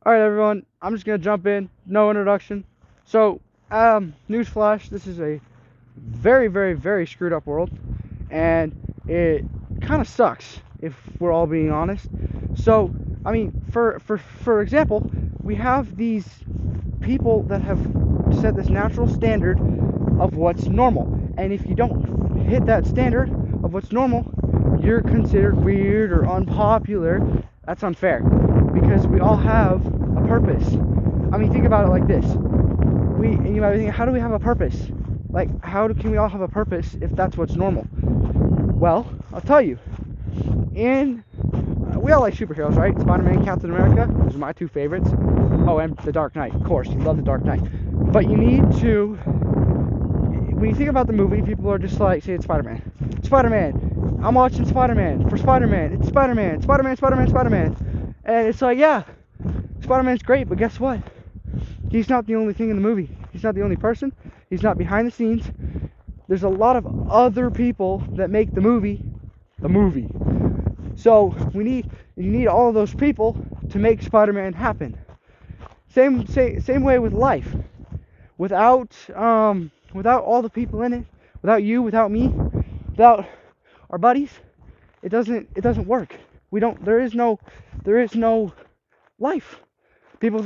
Alright, everyone, I'm just gonna jump in, no introduction. So, newsflash, this is a very, very, very screwed up world, and it kind of sucks, if we're all being honest. So, I mean, for example, we have these people that have set this natural standard of what's normal, and if you don't hit that standard of what's normal, you're considered weird or unpopular. That's unfair because we all have a purpose. I mean, think about it like this. And you might be thinking, how do we have a purpose? Like, can we all have a purpose if that's what's normal? Well, I'll tell you. And we all like superheroes, right? Spider-Man, Captain America, those are my two favorites. Oh, and The Dark Knight, of course. You love The Dark Knight. But you need to, when you think about the movie, people are just like, say it's Spider-Man. Spider-Man. I'm watching Spider-Man. For Spider-Man, it's Spider-Man. Spider-Man, Spider-Man, Spider-Man. And it's like, yeah, Spider-Man's great, but guess what? He's not the only thing in the movie. He's not the only person. He's not behind the scenes. There's a lot of other people that make the movie the movie. So you need all of those people to make Spider-Man happen. Same way with life. Without all the people in it, without you, without me, without our buddies, it doesn't work. There is no life. People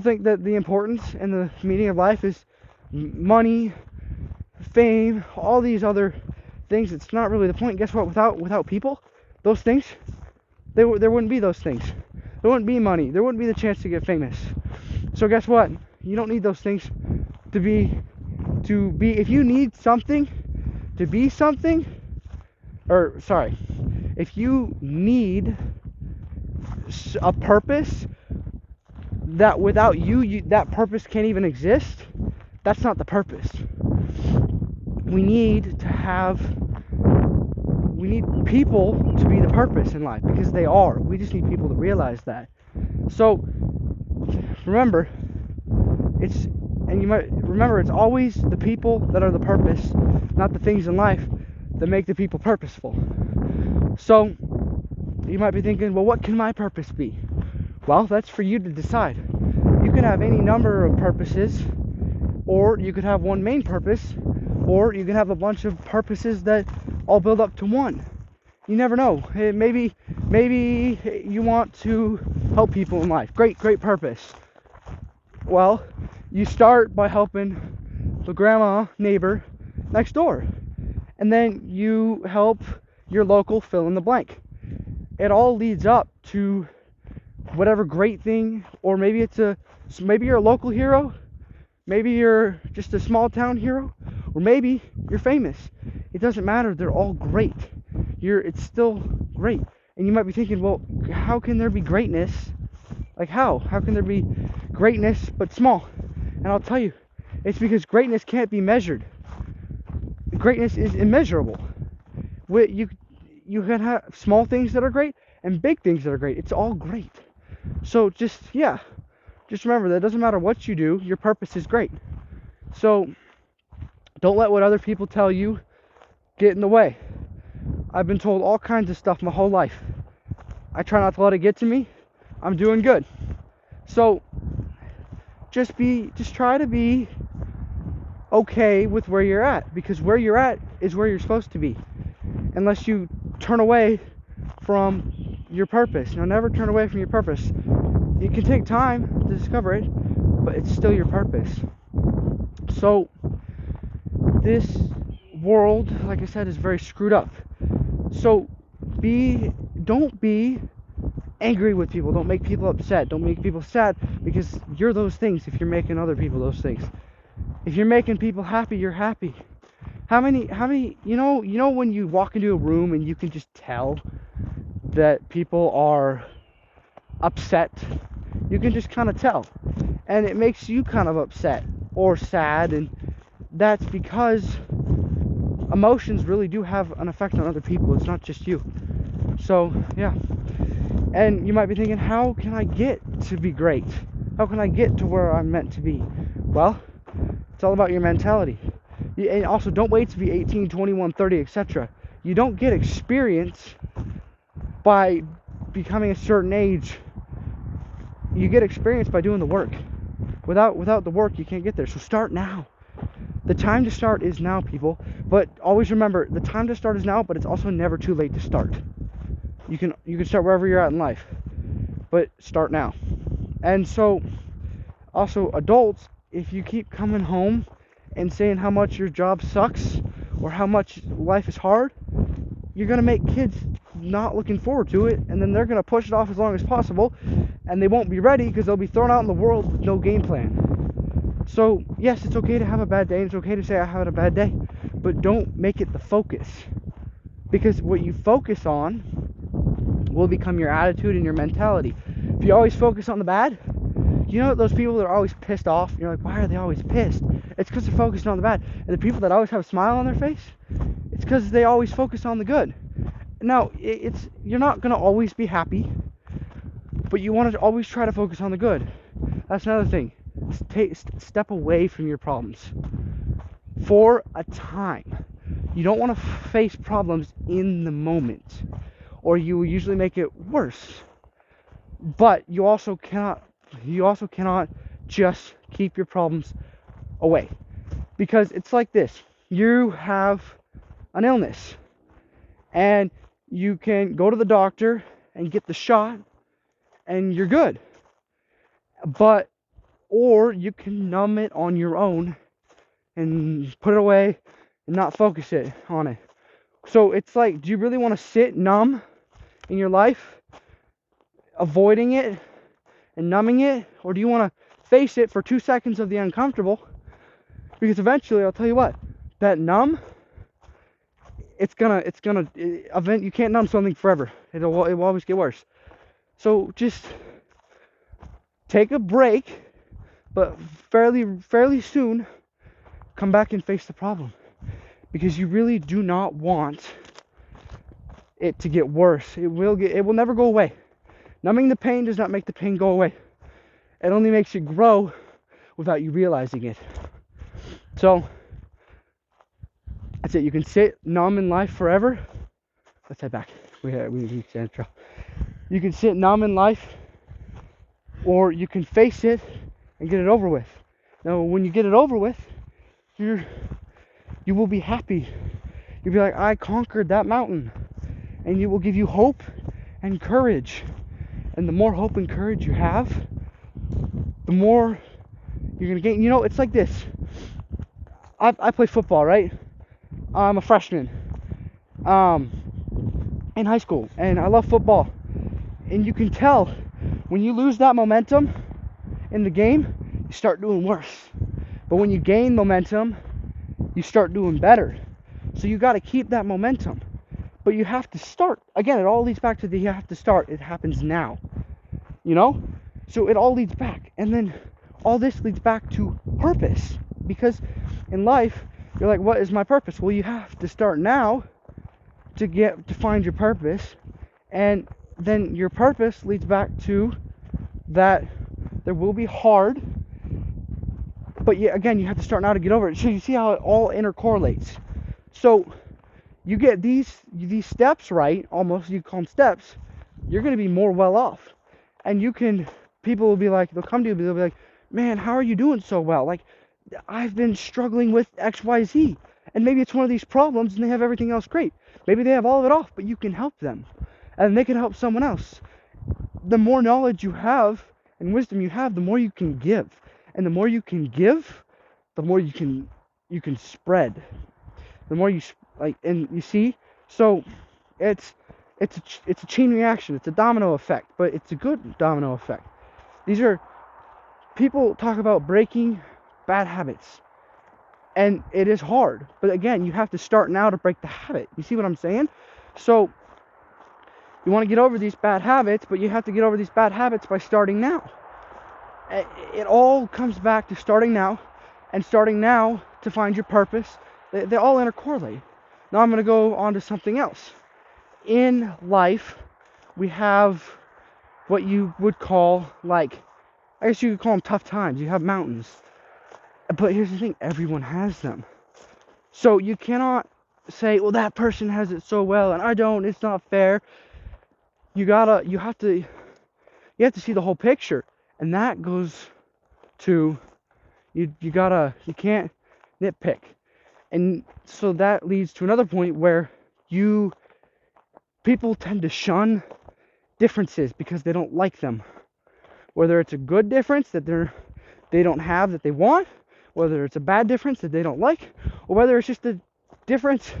think that the importance and the meaning of life is money, fame, all these other things. It's not really the point. Guess what? Without people, those things, there wouldn't be those things. There wouldn't be money. There wouldn't be the chance to get famous. So guess what? You don't need those things to be. If you need something to be something, or sorry, if you need a purpose that without you that purpose can't even exist, that's not the purpose. We need people to be the purpose in life, because they are. We just need people to realize that. So remember, it's always the people that are the purpose, not the things in life that make the people purposeful. So you might be thinking, well, what can my purpose be? Well, that's for you to decide. You can have any number of purposes, or you could have one main purpose, or you can have a bunch of purposes that all build up to one. You never know. Maybe you want to help people in life. Great purpose. Well, you start by helping the grandma neighbor next door, and then you help your local fill in the blank. It all leads up to whatever great thing, or maybe you're a local hero, maybe you're just a small town hero, or maybe you're famous. It doesn't matter. They're all great. It's still great. And you might be thinking, well, how can there be greatness? Like how? How can there be greatness but small? And I'll tell you, it's because greatness can't be measured. Greatness is immeasurable. You can have small things that are great and big things that are great. It's all great. So just remember that it doesn't matter what you do, your purpose is great. So don't let what other people tell you get in the way. I've been told all kinds of stuff my whole life. I try not to let it get to me. I'm doing good. So just try to be okay with where you're at, because where you're at is where you're supposed to be, unless you turn away from your purpose. Now, never turn away from your purpose. It can take time to discover it, but it's still your purpose. So this world, like I said, is very screwed up. So don't be angry with people. Don't make people upset. Don't make people sad, because you're those things if you're making other people those things. If you're making people happy, you're happy. How many you know when you walk into a room and you can just tell that people are upset? You can just kind of tell. And it makes you kind of upset or sad, and that's because emotions really do have an effect on other people. It's not just you. So, yeah. And you might be thinking, how can I get to be great? How can I get to where I'm meant to be? Well, it's all about your mentality. And also, don't wait to be 18, 21, 30, etc. You don't get experience by becoming a certain age you get experience by doing the work. Without the work, you can't get there. So start now. The time to start is now, people. But always remember, the time to start is now, but it's also never too late to start. You can start wherever you're at in life, but start now. And so, also adults, if you keep coming home and saying how much your job sucks or how much life is hard, you're gonna make kids not looking forward to it, and then they're gonna push it off as long as possible, and they won't be ready because they'll be thrown out in the world with no game plan. So yes, it's okay to have a bad day, and it's okay to say I had a bad day, but don't make it the focus, because what you focus on will become your attitude and your mentality. If you always focus on the bad, you know those people that are always pissed off, you're like, why are they always pissed? It's because they're focused on the bad. And the people that always have a smile on their face, it's because they always focus on the good. Now, you're not going to always be happy, but you want to always try to focus on the good. That's another thing. Step away from your problems for a time. You don't want to face problems in the moment, or you will usually make it worse. But you also cannot just keep your problems away, because it's like this. You have an illness, and you can go to the doctor and get the shot, and you're good. Or you can numb it on your own and put it away and not focus on it. So it's like, do you really want to sit numb in your life, avoiding it and numbing it, or do you want to face it for 2 seconds of the uncomfortable? Because eventually, I'll tell you what, that numb, you can't numb something forever. It will always get worse. So just take a break, but fairly soon, come back and face the problem, because you really do not want it to get worse. It will never go away. Numbing the pain does not make the pain go away. It only makes it grow without you realizing it. So that's it. You can sit numb in life forever. Let's head back. We reached the intro. You can sit numb in life, or you can face it and get it over with. Now, when you get it over with, you will be happy. You'll be like, I conquered that mountain. And it will give you hope and courage. And the more hope and courage you have, the more you're going to gain. You know, it's like this. I play football, right? I'm a freshman in high school, and I love football. And you can tell when you lose that momentum in the game, you start doing worse. But when you gain momentum, you start doing better. So you got to keep that momentum. But you have to start. Again, it all leads back to you have to start. It happens now. You know? So it all leads back. And then all this leads back to purpose. Because in life, you're like, what is my purpose? Well, you have to start now to find your purpose. And then your purpose leads back to that there will be hard. But again, you have to start now to get over it. So you see how it all intercorrelates. So you get these steps right, almost, you call them steps, you're going to be more well off. And people will be like, they'll come to you, they'll be like, man, how are you doing so well? Like, I've been struggling with XYZ. And maybe it's one of these problems and they have everything else great. Maybe they have all of it off, but you can help them. And they can help someone else. The more knowledge you have and wisdom you have, the more you can give. And the more you can give, the more you can spread. The more you and you see, so it's a chain reaction. It's a domino effect, but it's a good domino effect. People talk about breaking bad habits, and it is hard. But again, you have to start now to break the habit. You see what I'm saying? So you want to get over these bad habits, but you have to get over these bad habits by starting now. It all comes back to starting now, and starting now to find your purpose. They all intercorrelate. Now I'm going to go on to something else. In life, we have what you would call, I guess you could call them tough times. You have mountains. But here's the thing, everyone has them. So you cannot say, well, that person has it so well and I don't, it's not fair. You have to see the whole picture. And that goes to you can't nitpick. And so that leads to another point where people tend to shun differences because they don't like them. Whether it's a good difference that they don't have that they want, whether it's a bad difference that they don't like, or whether it's just a difference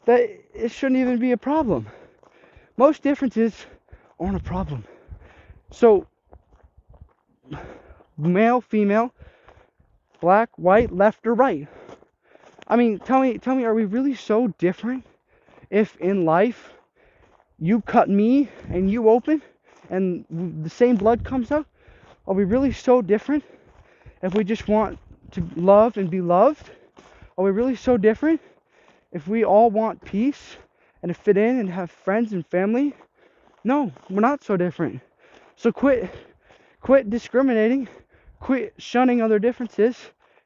that it shouldn't even be a problem. Most differences aren't a problem. So, male, female, black, white, left, or right. I mean, tell me, are we really so different if in life you cut me and you open and the same blood comes out? Are we really so different if we just want to love and be loved? Are we really so different if we all want peace and to fit in and have friends and family? No, we're not so different. So quit discriminating, quit shunning other differences,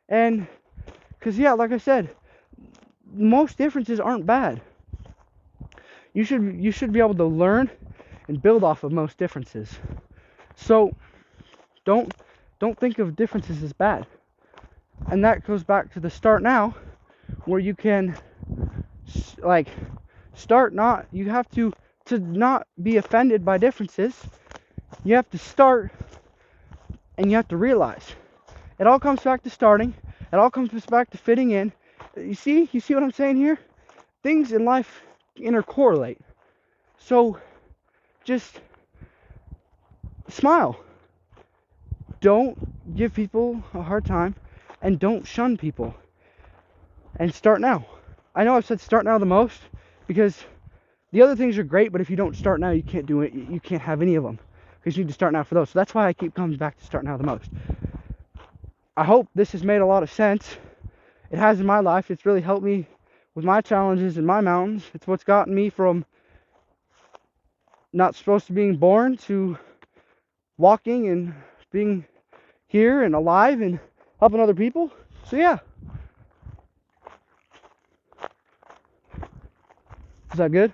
and because like I said, most differences aren't bad. You should be able to learn and build off of most differences. So don't think of differences as bad. And that goes back to the start now, where you can start not, you have to not be offended by differences. You have to start, and you have to realize it all comes back to starting. It all comes back to fitting in. You see what I'm saying here? Things in life intercorrelate. So just smile. Don't give people a hard time, and don't shun people. And start now. I know I've said start now the most because the other things are great, but if you don't start now, you can't do it. You can't have any of them because you need to start now for those. So that's why I keep coming back to start now the most. I hope this has made a lot of sense. It has in my life. It's really helped me with my challenges and my mountains. It's what's gotten me from not supposed to being born to walking and being here and alive and helping other people. So yeah. Is that good?